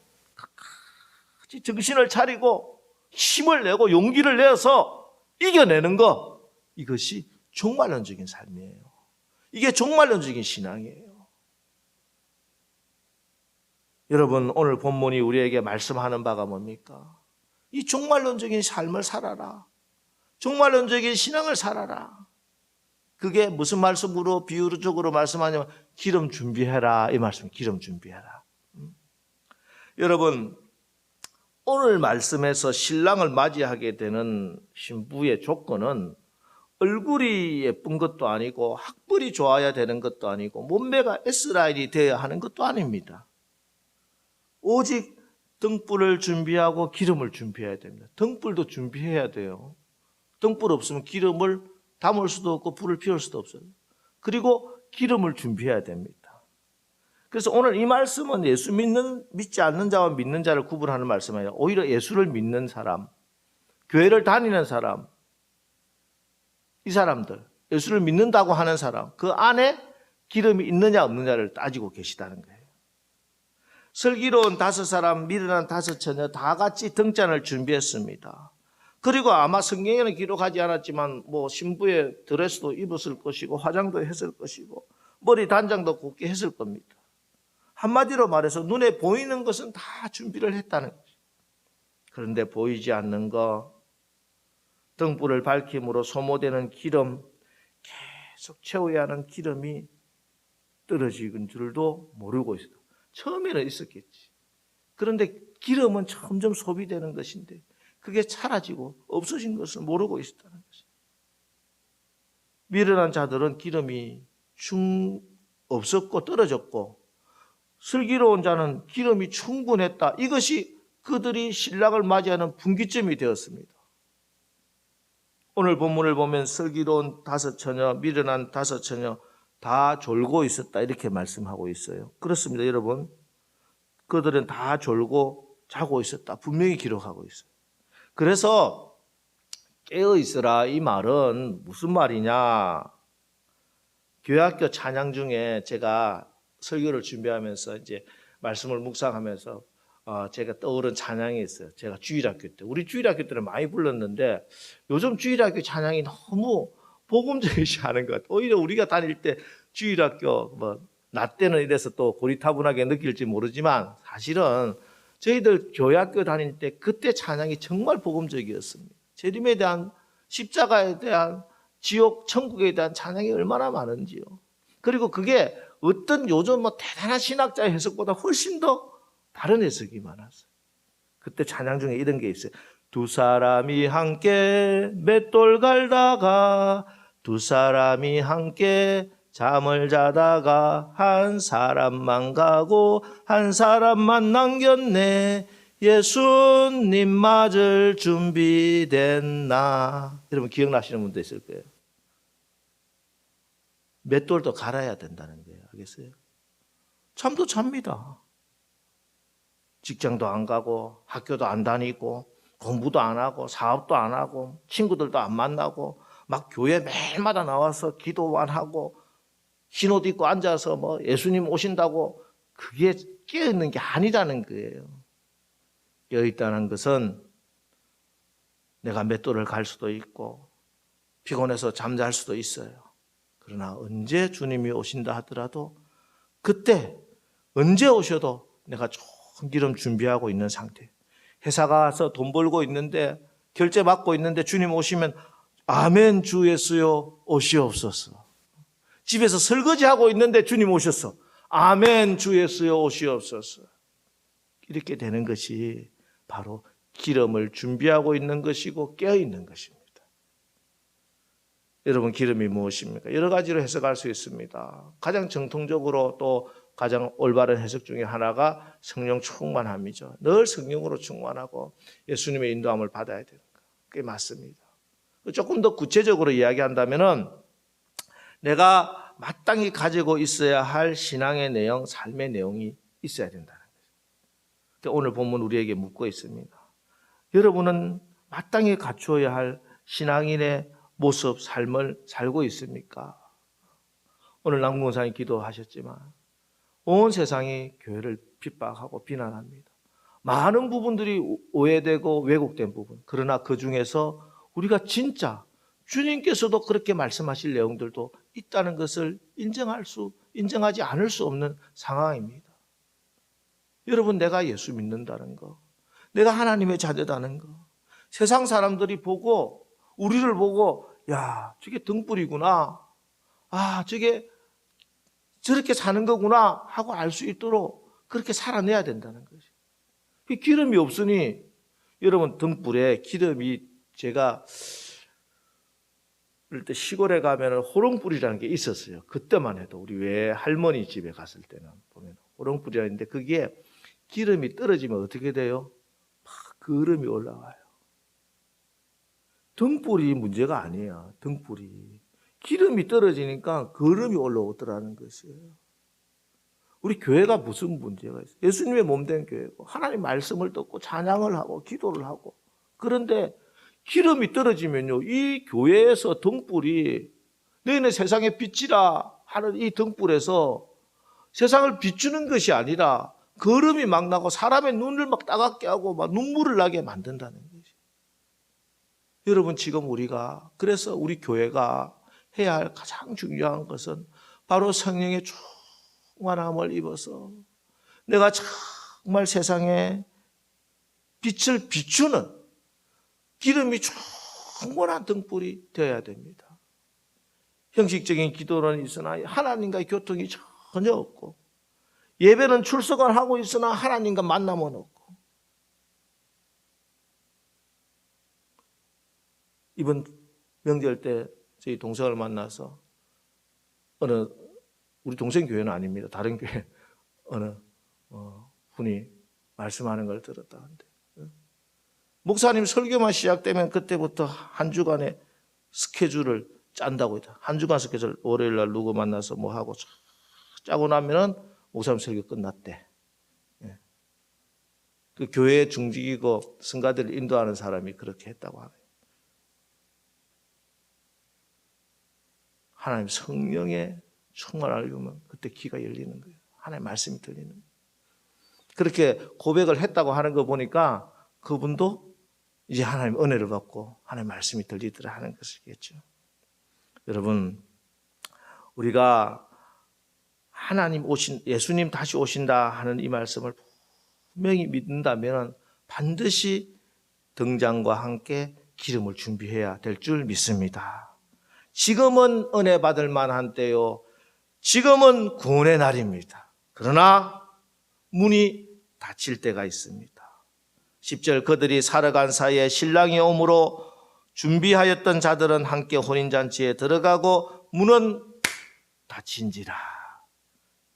정신을 차리고 힘을 내고 용기를 내서 이겨내는 것, 이것이 종말론적인 삶이에요. 이게 종말론적인 신앙이에요. 여러분, 오늘 본문이 우리에게 말씀하는 바가 뭡니까? 이 종말론적인 삶을 살아라. 종말론적인 신앙을 살아라. 그게 무슨 말씀으로 비유적으로 말씀하냐면 기름 준비해라, 이 말씀. 기름 준비해라. 여러분, 오늘 말씀에서 신랑을 맞이하게 되는 신부의 조건은 얼굴이 예쁜 것도 아니고 학벌이 좋아야 되는 것도 아니고 몸매가 S라인이 되어야 하는 것도 아닙니다. 오직 등불을 준비하고 기름을 준비해야 됩니다. 등불도 준비해야 돼요. 등불 없으면 기름을 담을 수도 없고 불을 피울 수도 없어요. 그리고 기름을 준비해야 됩니다. 그래서 오늘 이 말씀은 예수 믿지 않는 자와 믿는 자를 구분하는 말씀이에요. 오히려 예수를 믿는 사람, 교회를 다니는 사람, 이 사람들, 예수를 믿는다고 하는 사람, 그 안에 기름이 있느냐 없느냐를 따지고 계시다는 거예요. 슬기로운 5사람, 미련한 5처녀 다 같이 등잔을 준비했습니다. 그리고 아마 성경에는 기록하지 않았지만 신부의 드레스도 입었을 것이고 화장도 했을 것이고 머리 단장도 곱게 했을 겁니다. 한마디로 말해서 눈에 보이는 것은 다 준비를 했다는 거죠. 그런데 보이지 않는 것, 등불을 밝힘으로 소모되는 기름, 계속 채워야 하는 기름이 떨어지는 줄도 모르고 있어요. 처음에는 있었겠지. 그런데 기름은 점점 소비되는 것인데 그게 사라지고 없어진 것을 모르고 있었다는 것입니다. 미련한 자들은 기름이 없었고 떨어졌고 슬기로운 자는 기름이 충분했다. 이것이 그들이 신랑을 맞이하는 분기점이 되었습니다. 오늘 본문을 보면 슬기로운 5처녀, 미련한 5처녀 다 졸고 있었다 이렇게 말씀하고 있어요. 그렇습니다, 여러분. 그들은 다 졸고 자고 있었다 분명히 기록하고 있어요. 그래서 깨어 있으라 이 말은 무슨 말이냐? 교회학교 찬양 중에 제가 설교를 준비하면서 이제 말씀을 묵상하면서 제가 떠오른 찬양이 있어요. 제가 주일학교 때, 우리 주일학교 때는 많이 불렀는데 요즘 주일학교 찬양이 너무 복음적이지 않은 것 같아요. 오히려 우리가 다닐 때 주일학교 나 때는 이래서 또 고리타분하게 느낄지 모르지만 사실은 저희들 교회학교 다닐 때 그때 찬양이 정말 복음적이었습니다. 재림에 대한, 십자가에 대한, 지옥 천국에 대한 찬양이 얼마나 많은지요. 그리고 그게 어떤 요즘 대단한 신학자의 해석보다 훨씬 더 다른 해석이 많았어요. 그때 찬양 중에 이런 게 있어요. 두 사람이 함께 맷돌 갈다가, 두 사람이 함께 잠을 자다가 한 사람만 가고 한 사람만 남겼네. 예수님 맞을 준비됐나. 여러분 기억나시는 분도 있을 거예요. 맷돌도 갈아야 된다는 거예요. 알겠어요? 잠도 잡니다. 직장도 안 가고 학교도 안 다니고 공부도 안 하고 사업도 안 하고 친구들도 안 만나고 막 교회 매일마다 나와서 기도만 하고 흰 옷 입고 앉아서 예수님 오신다고, 그게 깨어있는 게 아니라는 거예요. 깨어있다는 것은 내가 맷돌을 갈 수도 있고 피곤해서 잠잘 수도 있어요. 그러나 언제 주님이 오신다 하더라도 그때 언제 오셔도 내가 좋은 기름 준비하고 있는 상태. 회사 가서 돈 벌고 있는데 결제 받고 있는데 주님 오시면 아멘 주 예수여 오시옵소서. 집에서 설거지하고 있는데 주님 오셨어. 아멘 주 예수여 오시옵소서. 이렇게 되는 것이 바로 기름을 준비하고 있는 것이고 깨어있는 것입니다. 여러분 기름이 무엇입니까? 여러 가지로 해석할 수 있습니다. 가장 정통적으로 또 가장 올바른 해석 중에 하나가 성령 충만함이죠. 늘 성령으로 충만하고 예수님의 인도함을 받아야 되는 거. 그게 맞습니다. 조금 더 구체적으로 이야기한다면은 내가 마땅히 가지고 있어야 할 신앙의 내용, 삶의 내용이 있어야 된다는 거죠. 오늘 본문 우리에게 묻고 있습니다. 여러분은 마땅히 갖추어야 할 신앙인의 모습, 삶을 살고 있습니까? 오늘 남궁원사님 기도하셨지만 온 세상이 교회를 핍박하고 비난합니다. 많은 부분들이 오해되고 왜곡된 부분. 그러나 그 중에서 우리가 진짜 주님께서도 그렇게 말씀하실 내용들도 있다는 것을 인정하지 않을 수 없는 상황입니다. 여러분, 내가 예수 믿는다는 거, 내가 하나님의 자녀다는 거, 세상 사람들이 보고, 우리를 보고, 야, 저게 등불이구나. 아, 저게 저렇게 사는 거구나 하고 알 수 있도록 그렇게 살아내야 된다는 거죠. 기름이 없으니, 여러분, 등불에 기름이, 제가 그럴 때 시골에 가면 호롱불이라는 게 있었어요. 그때만 해도 우리 왜 할머니 집에 갔을 때는 보면 호롱불이라 있는데, 그게 기름이 떨어지면 어떻게 돼요? 막 그름이 올라와요. 등불이 문제가 아니에요. 등불이 기름이 떨어지니까 그름이 올라오더라는 것이에요. 우리 교회가 무슨 문제가 있어요? 예수님의 몸된 교회고 하나님 말씀을 듣고 찬양을 하고 기도를 하고, 그런데 기름이 떨어지면요, 이 교회에서 등불이 너희는 세상의 빛이라 하는 이 등불에서 세상을 비추는 것이 아니라 거름이 막 나고 사람의 눈을 막 따갑게 하고 막 눈물을 나게 만든다는 것이. 여러분, 지금 우리가, 그래서 우리 교회가 해야 할 가장 중요한 것은 바로 성령의 충만함을 입어서 내가 정말 세상에 빛을 비추는 기름이 충분한 등불이 되어야 됩니다. 형식적인 기도는 있으나 하나님과의 교통이 전혀 없고, 예배는 출석을 하고 있으나 하나님과 만남은 없고, 이번 명절 때 저희 동생을 만나서 우리 동생 교회는 아닙니다. 다른 교회 어느 분이 말씀하는 걸 들었다는데, 목사님 설교만 시작되면 그때부터 한 주간의 스케줄을 짠다고 했다. 한 주간 스케줄, 월요일 날 누구 만나서 뭐 하고 짜고 나면은 목사님 설교 끝났대. 그 교회의 중직이고 성가들을 인도하는 사람이 그렇게 했다고 하네요. 하나님 성령의 충만을 알면 그때 귀가 열리는 거예요. 하나님 말씀이 들리는 거예요. 그렇게 고백을 했다고 하는 거 보니까 그분도 이제 하나님 은혜를 받고 하나님 말씀이 들리더라 하는 것이겠죠. 여러분, 우리가 하나님 예수님 다시 오신다 하는 이 말씀을 분명히 믿는다면 반드시 등장과 함께 기름을 준비해야 될 줄 믿습니다. 지금은 은혜 받을 만한 때요, 지금은 구원의 날입니다. 그러나 문이 닫힐 때가 있습니다. 10절, 그들이 살아간 사이에 신랑이 오므로 준비하였던 자들은 함께 혼인잔치에 들어가고 문은 닫힌지라.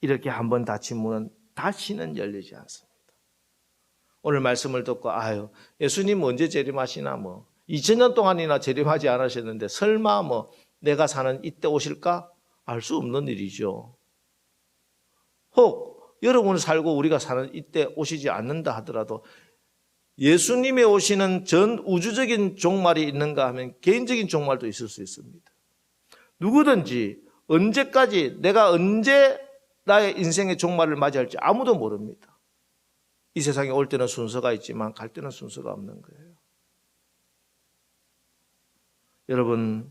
이렇게 한번 닫힌 문은 다시는 열리지 않습니다. 오늘 말씀을 듣고 예수님 언제 재림하시나, 2000년 동안이나 재림하지 않으셨는데 설마 내가 사는 이때 오실까? 알 수 없는 일이죠. 혹 여러분 살고 우리가 사는 이때 오시지 않는다 하더라도 예수님의 오시는 전 우주적인 종말이 있는가 하면 개인적인 종말도 있을 수 있습니다. 누구든지 언제까지, 내가 언제 나의 인생의 종말을 맞이할지 아무도 모릅니다. 이 세상에 올 때는 순서가 있지만 갈 때는 순서가 없는 거예요. 여러분,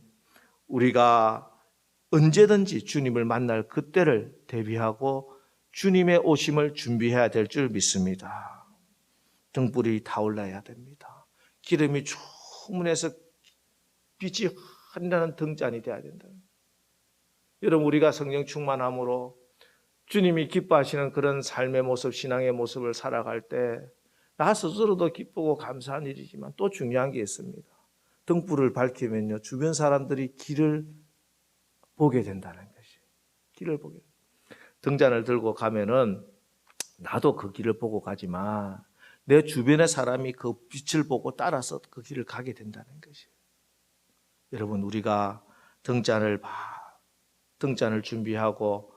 우리가 언제든지 주님을 만날 그때를 대비하고 주님의 오심을 준비해야 될 줄 믿습니다. 등불이 타올라야 됩니다. 기름이 충분해서 빛이 환하는 등잔이 되어야 된다. 여러분, 우리가 성령 충만함으로 주님이 기뻐하시는 그런 삶의 모습, 신앙의 모습을 살아갈 때 나 스스로도 기쁘고 감사한 일이지만 또 중요한 게 있습니다. 등불을 밝히면요, 주변 사람들이 길을 보게 된다는 것이. 길을 보게. 등잔을 들고 가면은 나도 그 길을 보고 가지만 내 주변의 사람이 그 빛을 보고 따라서 그 길을 가게 된다는 것이에요. 여러분, 우리가 등잔을 준비하고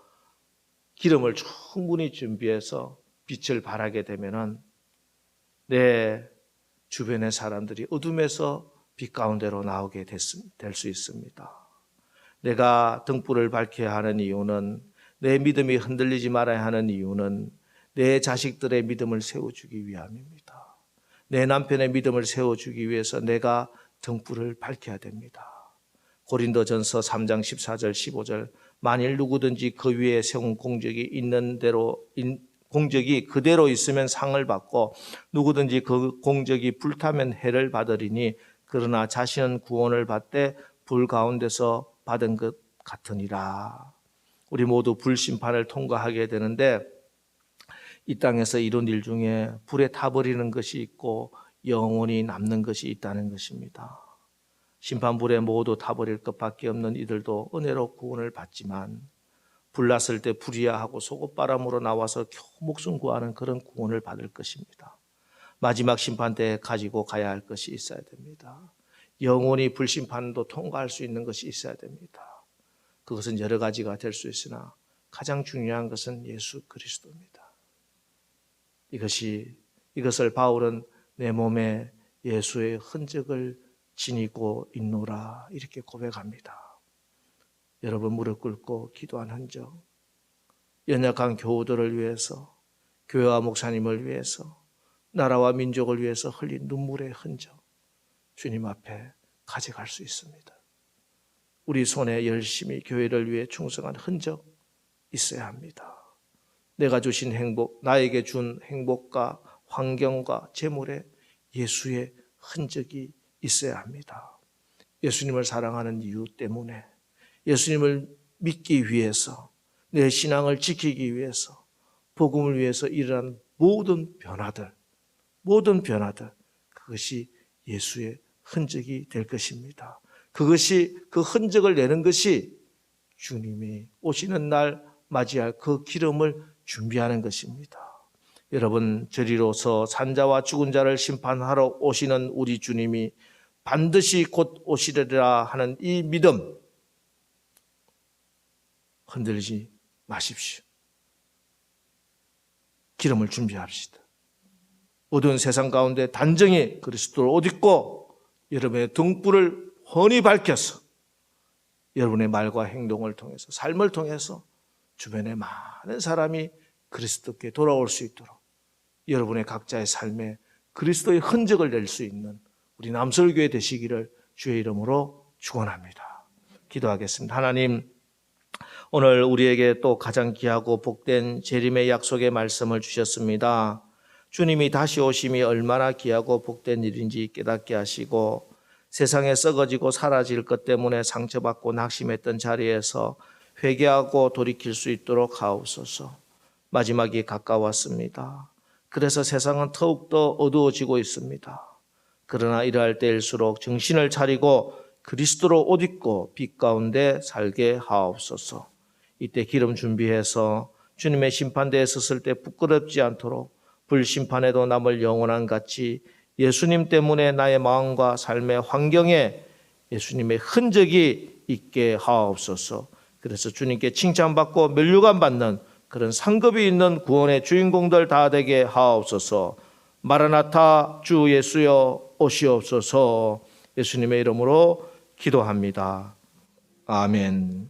기름을 충분히 준비해서 빛을 발하게 되면은 내 주변의 사람들이 어둠에서 빛 가운데로 나오게 될 수 있습니다. 내가 등불을 밝혀야 하는 이유는, 내 믿음이 흔들리지 말아야 하는 이유는 내 자식들의 믿음을 세워주기 위함입니다. 내 남편의 믿음을 세워주기 위해서 내가 등불을 밝혀야 됩니다. 고린도전서 3장 14절 15절 만일 누구든지 그 위에 세운 공적이 있는 대로 공적이 그대로 있으면 상을 받고 누구든지 그 공적이 불타면 해를 받으리니 그러나 자신은 구원을 받되 불 가운데서 받은 것 같으니라. 우리 모두 불심판을 통과하게 되는데 이 땅에서 이룬 일 중에 불에 타버리는 것이 있고 영원히 남는 것이 있다는 것입니다. 심판불에 모두 타버릴 것밖에 없는 이들도 은혜로 구원을 받지만 불났을 때 불이야 하고 속옷바람으로 나와서 겨우 목숨 구하는 그런 구원을 받을 것입니다. 마지막 심판 때에 가지고 가야 할 것이 있어야 됩니다. 영원히 불심판도 통과할 수 있는 것이 있어야 됩니다. 그것은 여러 가지가 될 수 있으나 가장 중요한 것은 예수 그리스도입니다. 이것을 바울은 내 몸에 예수의 흔적을 지니고 있노라 이렇게 고백합니다. 여러분 무릎 꿇고 기도한 흔적, 연약한 교우들을 위해서, 교회와 목사님을 위해서, 나라와 민족을 위해서 흘린 눈물의 흔적 주님 앞에 가져갈 수 있습니다. 우리 손에 열심히 교회를 위해 충성한 흔적 있어야 합니다. 내가 주신 행복, 나에게 준 행복과 환경과 재물에 예수의 흔적이 있어야 합니다. 예수님을 사랑하는 이유 때문에, 예수님을 믿기 위해서, 내 신앙을 지키기 위해서, 복음을 위해서 일어난 모든 변화들, 그것이 예수의 흔적이 될 것입니다. 그것이 그 흔적을 내는 것이 주님이 오시는 날 맞이할 그 기름을 준비하는 것입니다. 여러분, 저리로서 산자와 죽은 자를 심판하러 오시는 우리 주님이 반드시 곧 오시리라 하는 이 믿음 흔들지 마십시오. 기름을 준비합시다. 어두운 세상 가운데 단정히 그리스도를 옷 입고 여러분의 등불을 훤히 밝혀서 여러분의 말과 행동을 통해서, 삶을 통해서 주변에 많은 사람이 그리스도께 돌아올 수 있도록 여러분의 각자의 삶에 그리스도의 흔적을 낼 수 있는 우리 남설교회 되시기를 주의 이름으로 축원합니다. 기도하겠습니다. 하나님, 오늘 우리에게 또 가장 귀하고 복된 재림의 약속의 말씀을 주셨습니다. 주님이 다시 오심이 얼마나 귀하고 복된 일인지 깨닫게 하시고 세상에 썩어지고 사라질 것 때문에 상처받고 낙심했던 자리에서 회개하고 돌이킬 수 있도록 하옵소서. 마지막이 가까웠습니다. 그래서 세상은 더욱더 어두워지고 있습니다. 그러나 이러할 때일수록 정신을 차리고 그리스도로 옷 입고 빛 가운데 살게 하옵소서. 이때 기름 준비해서 주님의 심판대에 섰을 때 부끄럽지 않도록 불심판에도 남을 영원한 가치 예수님 때문에 나의 마음과 삶의 환경에 예수님의 흔적이 있게 하옵소서. 그래서 주님께 칭찬받고 면류관 받는 그런 상급이 있는 구원의 주인공들 다 되게 하옵소서. 마라나타 주 예수여 오시옵소서. 예수님의 이름으로 기도합니다. 아멘.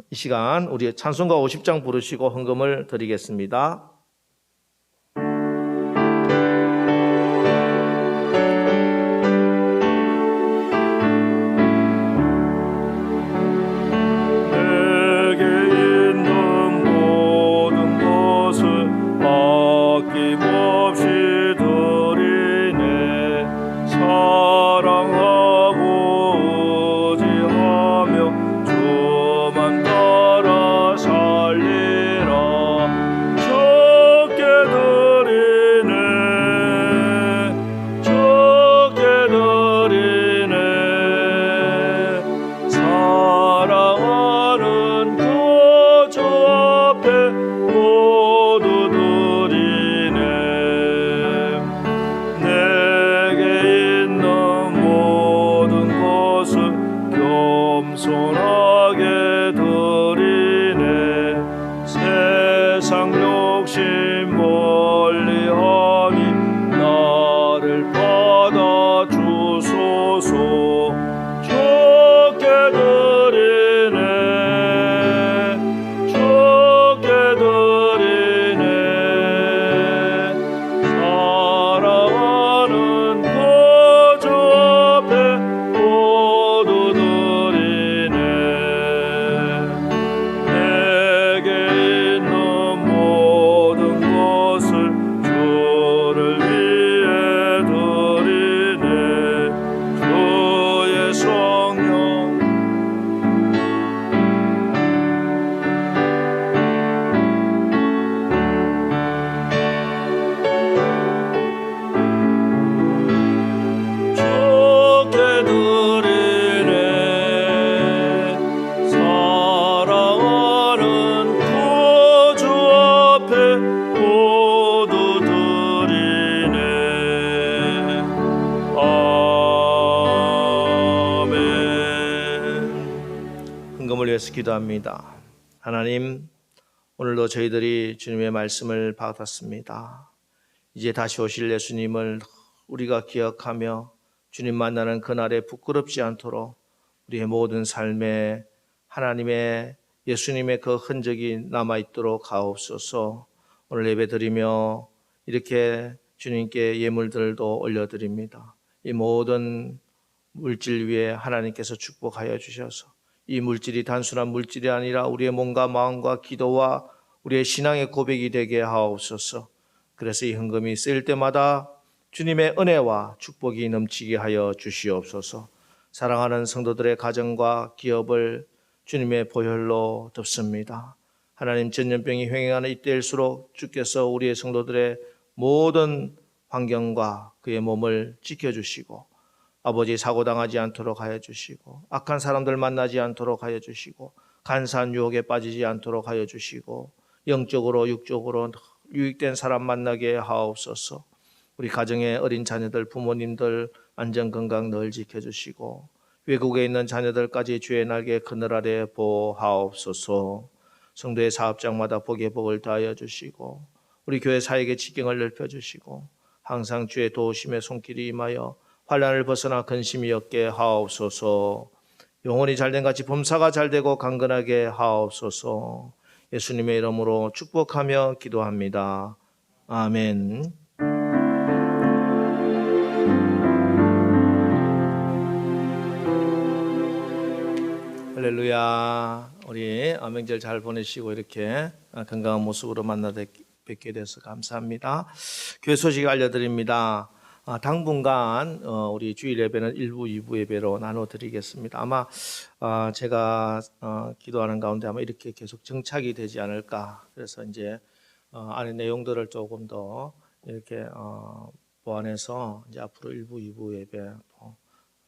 이 시간 우리 찬송가 50장 부르시고 헌금을 드리겠습니다. 주만 따라 살리라. 위해서 기도합니다. 하나님, 오늘도 저희들이 주님의 말씀을 받았습니다. 이제 다시 오실 예수님을 우리가 기억하며 주님 만나는 그날에 부끄럽지 않도록 우리의 모든 삶에 하나님의 예수님의 그 흔적이 남아있도록 하옵소서. 오늘 예배드리며 이렇게 주님께 예물들도 올려드립니다. 이 모든 물질 위에 하나님께서 축복하여 주셔서 이 물질이 단순한 물질이 아니라 우리의 몸과 마음과 기도와 우리의 신앙의 고백이 되게 하옵소서. 그래서 이 헌금이 쓰일 때마다 주님의 은혜와 축복이 넘치게 하여 주시옵소서. 사랑하는 성도들의 가정과 기업을 주님의 보혈로 덮습니다. 하나님, 전염병이 횡행하는 이때일수록 주께서 우리의 성도들의 모든 환경과 그의 몸을 지켜주시고 아버지 사고당하지 않도록 하여 주시고 악한 사람들 만나지 않도록 하여 주시고 간사한 유혹에 빠지지 않도록 하여 주시고 영적으로 육적으로 유익된 사람 만나게 하옵소서. 우리 가정의 어린 자녀들 부모님들 안전건강 늘 지켜주시고 외국에 있는 자녀들까지 주의 날개 그늘 아래 보호하옵소서. 성도의 사업장마다 복의 복을 다하여 주시고 우리 교회 사역의 지경을 넓혀주시고 항상 주의 도우심의 손길이 임하여 환난을 벗어나 근심이 없게 하옵소서. 영혼이 잘된 같이 범사가 잘되고 강건하게 하옵소서. 예수님의 이름으로 축복하며 기도합니다. 아멘. 할렐루야. 우리 명절 잘 보내시고 이렇게 건강한 모습으로 만나 뵙게 돼서 감사합니다. 교회 소식 알려드립니다. 당분간 우리 주일 예배는 1부, 2부 예배로 나눠드리겠습니다. 아마 제가 기도하는 가운데 아마 이렇게 계속 정착이 되지 않을까. 그래서 이제 안에 내용들을 조금 더 이렇게 보완해서 이제 앞으로 1부, 2부 예배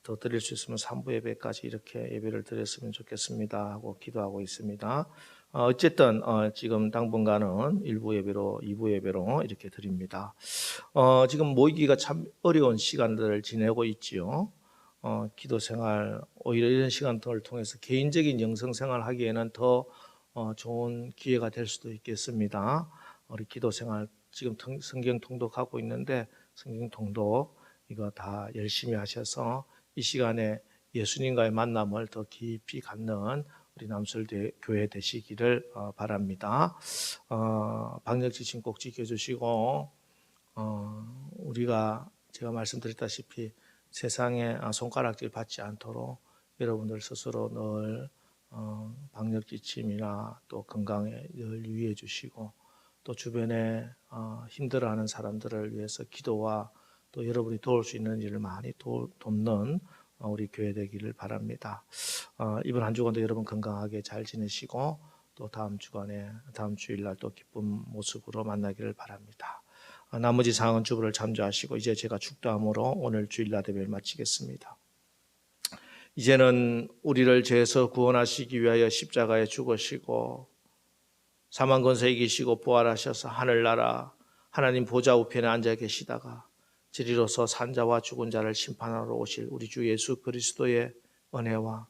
더 드릴 수 있으면 3부 예배까지 이렇게 예배를 드렸으면 좋겠습니다 하고 기도하고 있습니다. 어쨌든 지금 당분간은 1부 예배로 2부 예배로 이렇게 드립니다. 지금 모이기가 참 어려운 시간들을 지내고 있지요. 기도 생활 오히려 이런 시간들을 통해서 개인적인 영성 생활 하기에는 더 좋은 기회가 될 수도 있겠습니다. 우리 기도 생활 지금 성경 통독하고 있는데 성경 통독 이거 다 열심히 하셔서 이 시간에 예수님과의 만남을 더 깊이 갖는 우리 남설교회 되시기를 바랍니다. 방역 지침 꼭 지켜주시고 우리가 제가 말씀드렸다시피 세상에 손가락질 받지 않도록 여러분들 스스로 늘 방역 지침이나 또 건강에 늘 유의해 주시고 또 주변에 힘들어하는 사람들을 위해서 기도와 또 여러분이 도울 수 있는 일을 많이 돕는 우리 교회 되기를 바랍니다. 이번 한 주간도 여러분 건강하게 잘 지내시고 또 다음 주일날 또 기쁜 모습으로 만나기를 바랍니다. 나머지 사항은 주부를 참조하시고 이제 제가 축도함으로 오늘 주일날 예배를 마치겠습니다. 이제는 우리를 죄에서 구원하시기 위하여 십자가에 죽으시고 사망 권세 이기시고 부활하셔서 하늘나라 하나님 보좌 우편에 앉아 계시다가 저리로서 산자와 죽은 자를 심판하러 오실 우리 주 예수 그리스도의 은혜와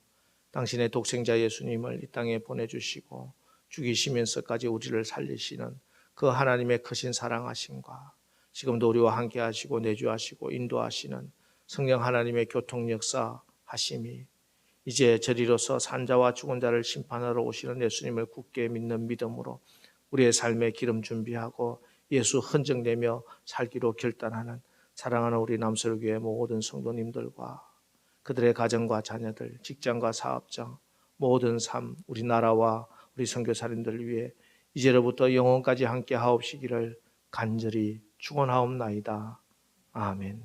당신의 독생자 예수님을 이 땅에 보내주시고 죽이시면서까지 우리를 살리시는 그 하나님의 크신 사랑하심과 지금도 우리와 함께 하시고 내주하시고 인도하시는 성령 하나님의 교통 역사 하심이 이제 저리로서 산자와 죽은 자를 심판하러 오시는 예수님을 굳게 믿는 믿음으로 우리의 삶에 기름 준비하고 예수 헌정되며 살기로 결단하는 사랑하는 우리 남설교회 모든 성도님들과 그들의 가정과 자녀들, 직장과 사업장, 모든 삶, 우리나라와 우리 선교사님들을 위해 이제로부터 영원까지 함께 하옵시기를 간절히 축원하옵나이다. 아멘.